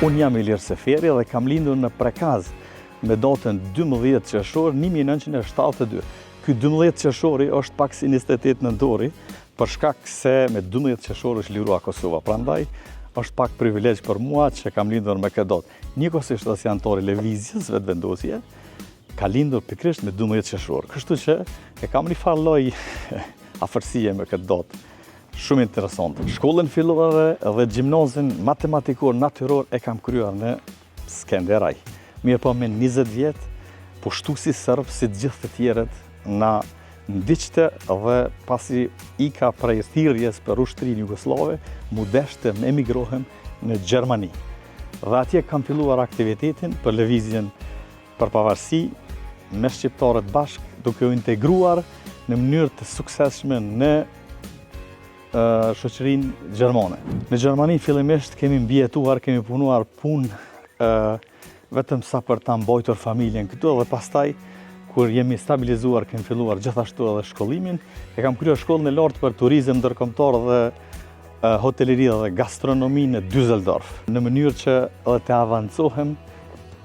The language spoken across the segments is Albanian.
Unë jam Ilir Seferi dhe kam lindur në Prekaz me datën 12 qershor 1972. Ky 12 qershori është pak si 28 nëntori, për shkak se me 12 qershor është lirua Kosova. Prandaj është pak privilegj për mua që kam lindur me këtë datë. Njëkohësisht as janë tori lëvizjes vetëvendosje, ka lindur pikërisht me 12 qershor. Kështu që e kam një farë lloj afërsie me këtë datë. Shumë interesante. Shkollën fillore dhe gjimnazin matematikor natyror e kam kryer në Skenderaj. Mirë po me 20 vjetë, po shtu si sërb, si gjithë të tjerët, na ndiqte dhe pasi ika prej thirrjes për ushtrinë jugoslave, mu deshte me emigrohem në Gjermani. Dhe atje kam filluar aktivitetin për lëvizjen për pavarësi me shqiptarët bashk, duke u integruar në mënyrë të suksesshme në shoqërinë gjermane. Në Gjermani fillimisht kemi mbijetuar, kemi punuar punë vetëm sa për ta mbajtur familjen këtu dhe pastaj kur jemi stabilizuar kemi filluar gjithashtu edhe shkollimin. E kam kryer shkollën e lartë për turizëm ndërkombëtar dhe hoteleri dhe gastronomi në Düsseldorf, në mënyrë që edhe të avancohem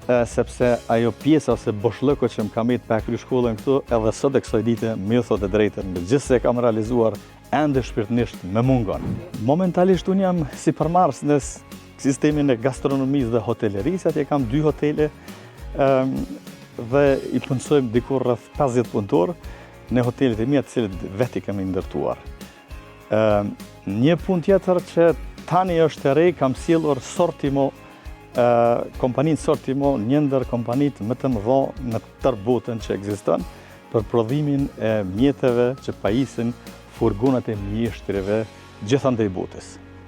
sepse ajo pjesa ose boshllëku që më ka mbet pa kryer shkollën këtu edhe sot e kësaj dite më thot e drejtën, megjithëse e kam realizuar ende shpirtërisht me mungon. Momentalisht unë jam sipërmarrës në sistemin e gastronomisë dhe hotelerisë, atje kam 2 hotele dhe i punësojmë dikur rreth 50 punëtorë në hotelet e mia të cilët vetë i kemi ndërtuar. Një punë tjetër që tani është e re, kam sjellur Sortimo, kompaninë Sortimo, një ndër kompanitë më të mëdha në tërë botën që ekziston për prodhimin e mjeteve që pajisin furgonat e mjeshtrave gjithandej botës.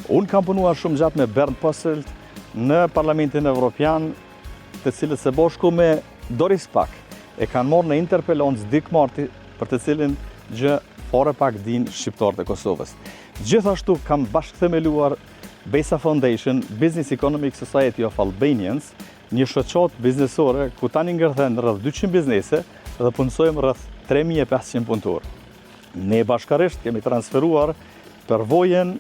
Unë kam punuar shumë gjatë me Bernd Posselt në Parlamentin Evropian, të cilët së bashku me Doris Pack e kanë marrë në interpellancë Dick Marty, për të cilin gjë fare pak din shqiptarët e Kosovës. Gjithashtu kam bashkëthemeluar BESA Foundation, Business Economic Society of Albanians, një shoqatë biznesore ku tani ngërthen rreth 200 biznese dhe punësojmë rreth 3500 punëtorë. Ne bashkarisht kemi transferuar përvojën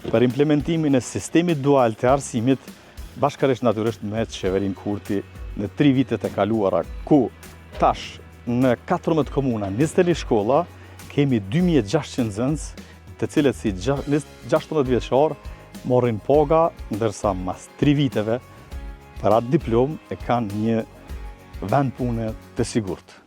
për implementimin e sistemit dual të arsimit, bashkarisht natyrisht me qeverinë Kurti në 3 vitet e kaluara, ku tash në 14 komuna, 21 shkolla, kemi 2600 nxënës, të cilët si 16 vjeçar morrin paga, ndërsa mas 3 viteve për atë diplomë e kanë një vend pune të sigurt.